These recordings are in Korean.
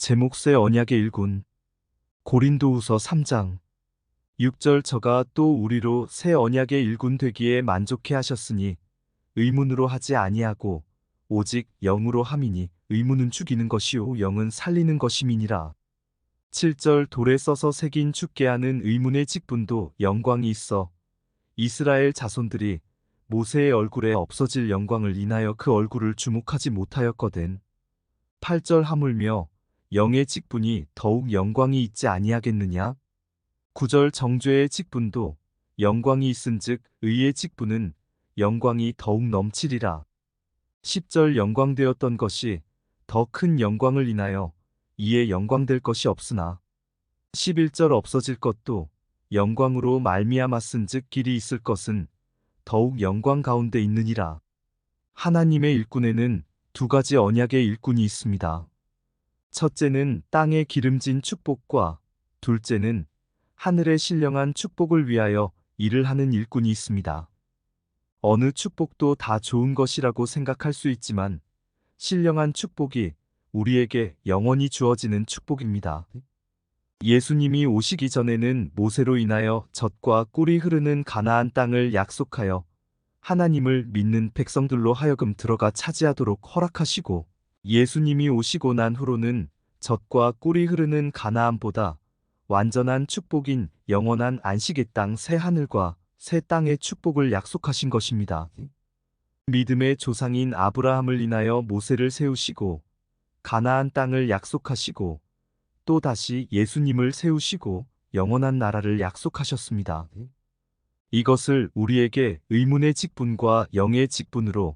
제 몫의 언약의 일군. 고린도후서 3장 6절. 저가 또 우리로 새 언약의 일군 되기에 만족해 하셨으니 의문으로 하지 아니하고 오직 영으로 함이니 의문은 죽이는 것이요 영은 살리는 것임이니라. 7절. 돌에 써서 새긴 죽게 하는 의문의 직분도 영광이 있어 이스라엘 자손들이 모세의 얼굴에 없어질 영광을 인하여 그 얼굴을 주목하지 못하였거든. 8절. 하물며 영의 직분이 더욱 영광이 있지 아니하겠느냐? 9절. 정죄의 직분도 영광이 있은즉 의의 직분은 영광이 더욱 넘치리라. 10절. 영광되었던 것이 더 큰 영광을 인하여 이에 영광될 것이 없으나 11절. 없어질 것도 영광으로 말미암았은즉 길이 있을 것은 더욱 영광 가운데 있느니라. 하나님의 일꾼에는 두 가지 언약의 일꾼이 있습니다. 첫째는 땅에 기름진 축복과 둘째는 하늘의 신령한 축복을 위하여 일을 하는 일꾼이 있습니다. 어느 축복도 다 좋은 것이라고 생각할 수 있지만 신령한 축복이 우리에게 영원히 주어지는 축복입니다. 예수님이 오시기 전에는 모세로 인하여 젖과 꿀이 흐르는 가나안 땅을 약속하여 하나님을 믿는 백성들로 하여금 들어가 차지하도록 허락하시고, 예수님이 오시고 난 후로는 젖과 꿀이 흐르는 가나안보다 완전한 축복인 영원한 안식의 땅 새 하늘과 새 땅의 축복을 약속하신 것입니다. 믿음의 조상인 아브라함을 인하여 모세를 세우시고 가나안 땅을 약속하시고 또 다시 예수님을 세우시고 영원한 나라를 약속하셨습니다. 이것을 우리에게 의문의 직분과 영의 직분으로,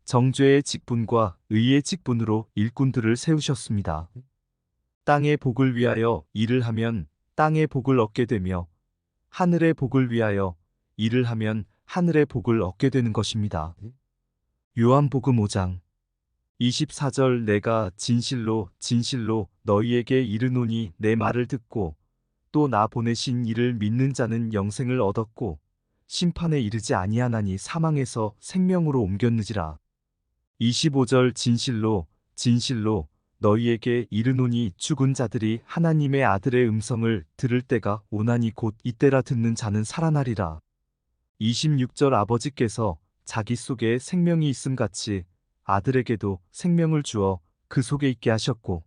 정죄의 직분과 의의 직분으로 일꾼들을 세우셨습니다. 땅의 복을 위하여 일을 하면 땅의 복을 얻게 되며 하늘의 복을 위하여 일을 하면 하늘의 복을 얻게 되는 것입니다. 요한복음 5장 24절. 내가 진실로 진실로 너희에게 이르노니 내 말을 듣고 또 나 보내신 이를 믿는 자는 영생을 얻었고 심판에 이르지 아니하나니 사망에서 생명으로 옮겼느지라. 25절. 진실로 진실로 너희에게 이르노니 죽은 자들이 하나님의 아들의 음성을 들을 때가 오나니 곧 이때라 듣는 자는 살아나리라. 26절. 아버지께서 자기 속에 생명이 있음같이 아들에게도 생명을 주어 그 속에 있게 하셨고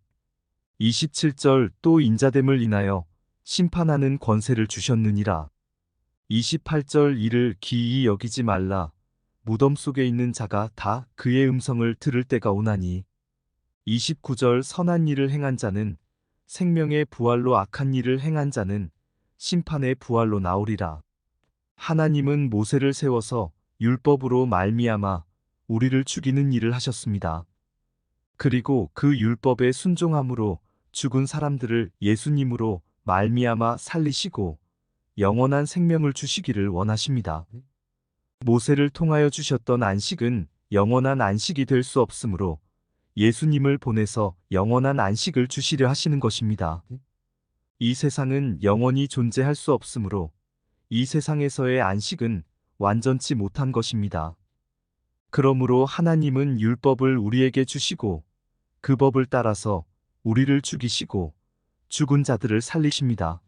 27절. 또 인자됨을 인하여 심판하는 권세를 주셨느니라. 28절. 이를 기이히 여기지 말라. 무덤 속에 있는 자가 다 그의 음성을 들을 때가 오나니. 29절. 선한 일을 행한 자는 생명의 부활로 악한 일을 행한 자는 심판의 부활로 나오리라. 하나님은 모세를 세워서 율법으로 말미암아 우리를 죽이는 일을 하셨습니다. 그리고 그 율법에 순종함으로 죽은 사람들을 예수님으로 말미암아 살리시고 영원한 생명을 주시기를 원하십니다. 모세를 통하여 주셨던 안식은 영원한 안식이 될 수 없으므로 예수님을 보내서 영원한 안식을 주시려 하시는 것입니다. 이 세상은 영원히 존재할 수 없으므로 이 세상에서의 안식은 완전치 못한 것입니다. 그러므로 하나님은 율법을 우리에게 주시고 그 법을 따라서 우리를 죽이시고 죽은 자들을 살리십니다.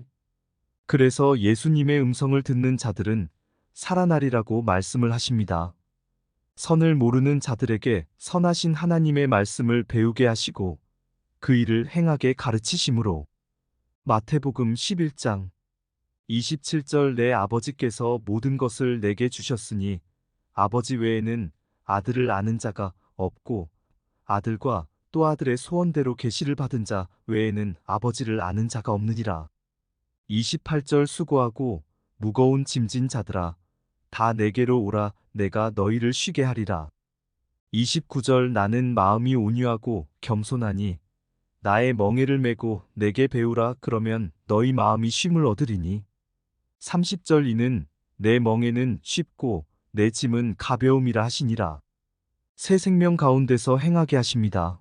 그래서 예수님의 음성을 듣는 자들은 살아나리라고 말씀을 하십니다. 선을 모르는 자들에게 선하신 하나님의 말씀을 배우게 하시고 그 일을 행하게 가르치심으로. 마태복음 11장 27절. 내 아버지께서 모든 것을 내게 주셨으니 아버지 외에는 아들을 아는 자가 없고 아들과 또 아들의 소원대로 계시를 받은 자 외에는 아버지를 아는 자가 없느니라. 28절. 수고하고 무거운 짐진 자들아 다 내게로 오라. 내가 너희를 쉬게 하리라. 29절. 나는 마음이 온유하고 겸손하니 나의 멍에를 메고 내게 배우라. 그러면 너희 마음이 쉼을 얻으리니. 30절. 이는 내 멍에는 쉽고 내 짐은 가벼움이라 하시니라. 새 생명 가운데서 행하게 하십니다.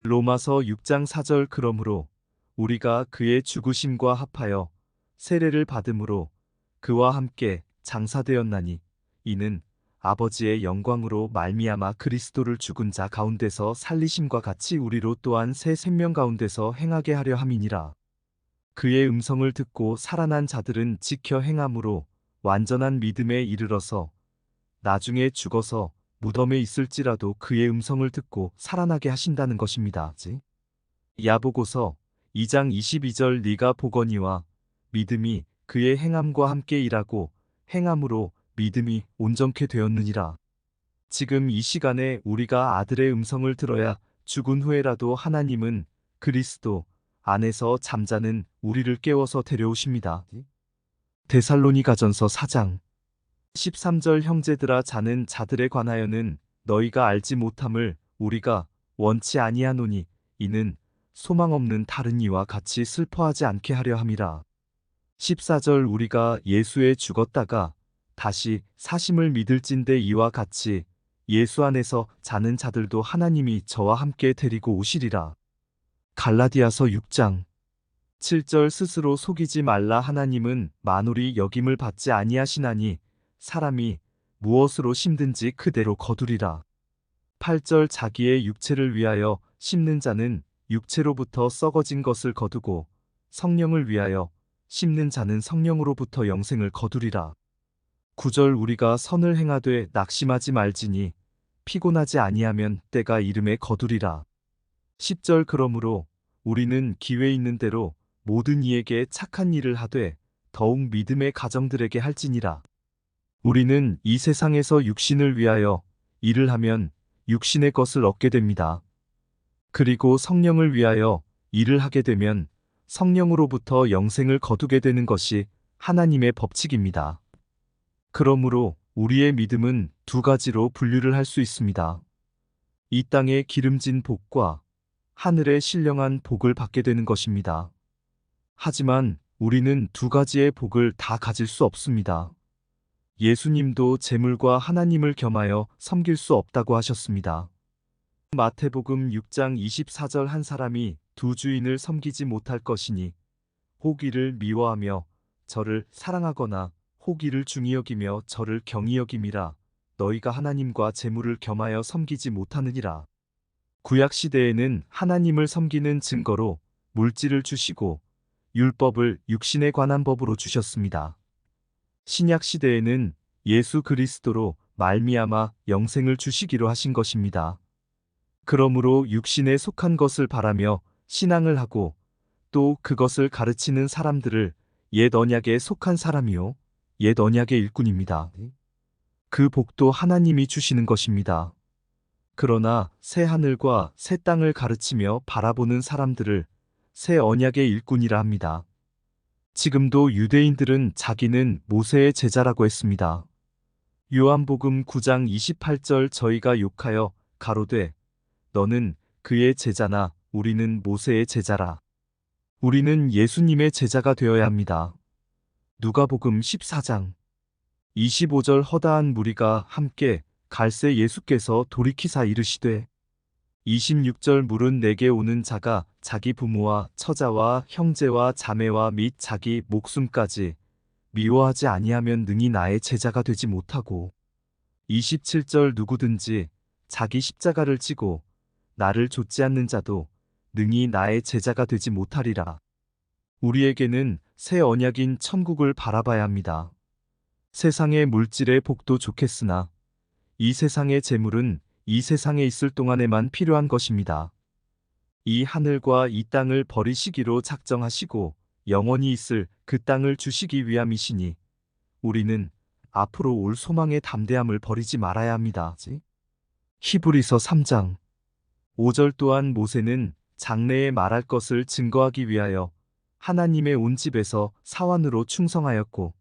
로마서 6장 4절. 그러므로 우리가 그의 죽으심과 합하여 세례를 받음으로 그와 함께 장사되었나니 이는 아버지의 영광으로 말미암아 그리스도를 죽은 자 가운데서 살리심과 같이 우리로 또한 새 생명 가운데서 행하게 하려 함이니라. 그의 음성을 듣고 살아난 자들은 지켜 행함으로 완전한 믿음에 이르러서 나중에 죽어서 무덤에 있을지라도 그의 음성을 듣고 살아나게 하신다는 것입니다. 야보고서 2장 22절 네가 보거니와 믿음이 그의 행함과 함께 일하고 행함으로 믿음이 온전케 되었느니라. 지금 이 시간에 우리가 아들의 음성을 들어야 죽은 후에라도 하나님은 그리스도 안에서 잠자는 우리를 깨워서 데려오십니다. 데살로니가전서 4장 13절 형제들아 자는 자들에 관하여는 너희가 알지 못함을 우리가 원치 아니하노니 이는 소망 없는 다른 이와 같이 슬퍼하지 않게 하려 함이라. 14절 우리가 예수에 죽었다가 다시 사심을 믿을진대 이와 같이 예수 안에서 자는 자들도 하나님이 저와 함께 데리고 오시리라. 갈라디아서 6장 7절 스스로 속이지 말라 하나님은 만홀이 여김을 받지 아니하시나니 사람이 무엇으로 심든지 그대로 거두리라. 8절 자기의 육체를 위하여 심는 자는 육체로부터 썩어진 것을 거두고 성령을 위하여 심는 자는 성령으로부터 영생을 거두리라. 9절 우리가 선을 행하되 낙심하지 말지니 피곤하지 아니하면 때가 이름에 거두리라. 10절 그러므로 우리는 기회 있는 대로 모든 이에게 착한 일을 하되 더욱 믿음의 가정들에게 할지니라. 우리는 이 세상에서 육신을 위하여 일을 하면 육신의 것을 얻게 됩니다. 그리고 성령을 위하여 일을 하게 되면 성령으로부터 영생을 거두게 되는 것이 하나님의 법칙입니다. 그러므로 우리의 믿음은 두 가지로 분류를 할 수 있습니다. 이 땅의 기름진 복과 하늘의 신령한 복을 받게 되는 것입니다. 하지만 우리는 두 가지의 복을 다 가질 수 없습니다. 예수님도 재물과 하나님을 겸하여 섬길 수 없다고 하셨습니다. 마태복음 6장 24절 한 사람이 두 주인을 섬기지 못할 것이니 혹 이를 미워하며 저를 사랑하거나 혹 이를 중히 여기며 저를 경히 여김이라. 너희가 하나님과 재물을 겸하여 섬기지 못하느니라. 구약 시대에는 하나님을 섬기는 증거로 물질을 주시고 율법을 육신에 관한 법으로 주셨습니다. 신약 시대에는 예수 그리스도로 말미암아 영생을 주시기로 하신 것입니다. 그러므로 육신에 속한 것을 바라며 신앙을 하고 또 그것을 가르치는 사람들을 옛 언약에 속한 사람이요 옛 언약의 일꾼입니다. 그 복도 하나님이 주시는 것입니다. 그러나 새 하늘과 새 땅을 가르치며 바라보는 사람들을 새 언약의 일꾼이라 합니다. 지금도 유대인들은 자기는 모세의 제자라고 했습니다. 요한복음 9장 28절 저희가 욕하여 가로되 너는 그의 제자나 우리는 모세의 제자라. 우리는 예수님의 제자가 되어야 합니다. 누가복음 14장 25절 허다한 무리가 함께 갈새 예수께서 돌이키사 이르시되 26절 물은 내게 오는 자가 자기 부모와 처자와 형제와 자매와 및 자기 목숨까지 미워하지 아니하면 능히 나의 제자가 되지 못하고 27절 누구든지 자기 십자가를 지고 나를 좇지 않는 자도 능히 나의 제자가 되지 못하리라. 우리에게는 새 언약인 천국을 바라봐야 합니다. 세상의 물질의 복도 좋겠으나 이 세상의 재물은 이 세상에 있을 동안에만 필요한 것입니다. 이 하늘과 이 땅을 버리시기로 작정하시고 영원히 있을 그 땅을 주시기 위함이시니 우리는 앞으로 올 소망의 담대함을 버리지 말아야 합니다. 히브리서 3장 5절 또한 모세는 장래에 말할 것을 증거하기 위하여 하나님의 온 집에서 사환으로 충성하였고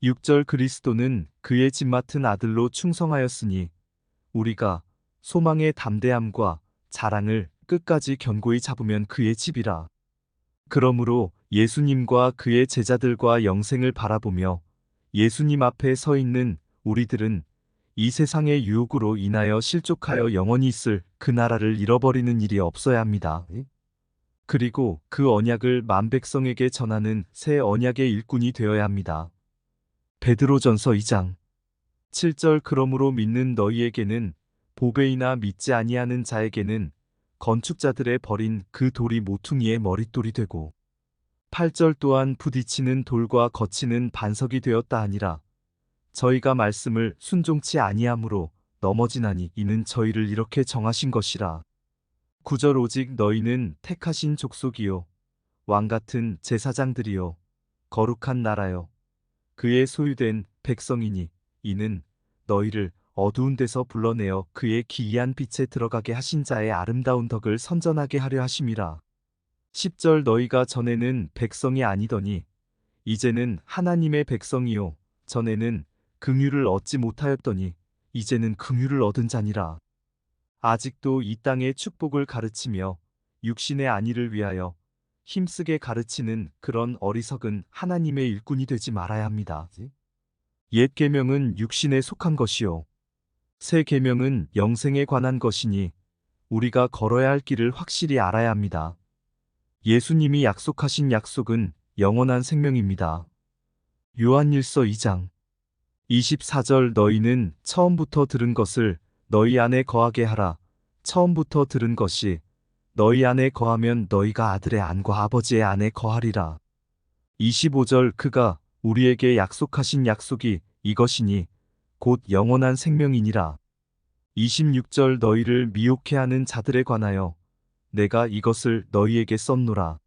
6절 그리스도는 그의 집 맡은 아들로 충성하였으니 우리가 소망의 담대함과 자랑을 끝까지 견고히 잡으면 그의 집이라. 그러므로 예수님과 그의 제자들과 영생을 바라보며 예수님 앞에 서 있는 우리들은 이 세상의 유혹으로 인하여 실족하여 영원히 있을 그 나라를 잃어버리는 일이 없어야 합니다. 그리고 그 언약을 만백성에게 전하는 새 언약의 일꾼이 되어야 합니다. 베드로전서 2장 7절 그러므로 믿는 너희에게는 보배이나 믿지 아니하는 자에게는 건축자들의 버린 그 돌이 모퉁이의 머릿돌이 되고 8절 또한 부딪히는 돌과 거치는 반석이 되었다 하니라. 저희가 말씀을 순종치 아니함으로 넘어지나니 이는 저희를 이렇게 정하신 것이라. 9절 오직 너희는 택하신 족속이요 왕 같은 제사장들이요 거룩한 나라요 그의 소유된 백성이니 이는 너희를 어두운 데서 불러내어 그의 기이한 빛에 들어가게 하신 자의 아름다운 덕을 선전하게 하려 하심이라. 10절 너희가 전에는 백성이 아니더니 이제는 하나님의 백성이요 전에는 긍휼을 얻지 못하였더니 이제는 긍휼을 얻은 자니라. 아직도 이 땅의 축복을 가르치며 육신의 안위를 위하여 힘쓰게 가르치는 그런 어리석은 하나님의 일꾼이 되지 말아야 합니다. 옛 계명은 육신에 속한 것이요 새 계명은 영생에 관한 것이니 우리가 걸어야 할 길을 확실히 알아야 합니다. 예수님이 약속하신 약속은 영원한 생명입니다. 요한일서 2장 24절 너희는 처음부터 들은 것을 너희 안에 거하게 하라. 처음부터 들은 것이 너희 안에 거하면 너희가 아들의 안과 아버지의 안에 거하리라. 25절 그가 우리에게 약속하신 약속이 이것이니 곧 영원한 생명이니라. 26절 너희를 미혹해 하는 자들에 관하여 내가 이것을 너희에게 썼노라.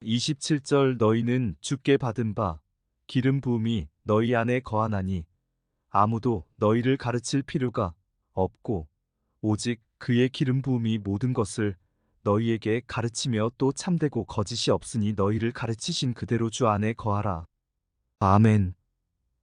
27절 너희는 주께 받은 바 기름 부음이 너희 안에 거하나니 아무도 너희를 가르칠 필요가 없고 오직 그의 기름 부음이 모든 것을 너희에게 가르치며 또 참되고 거짓이 없으니 너희를 가르치신 그대로 주 안에 거하라. 아멘.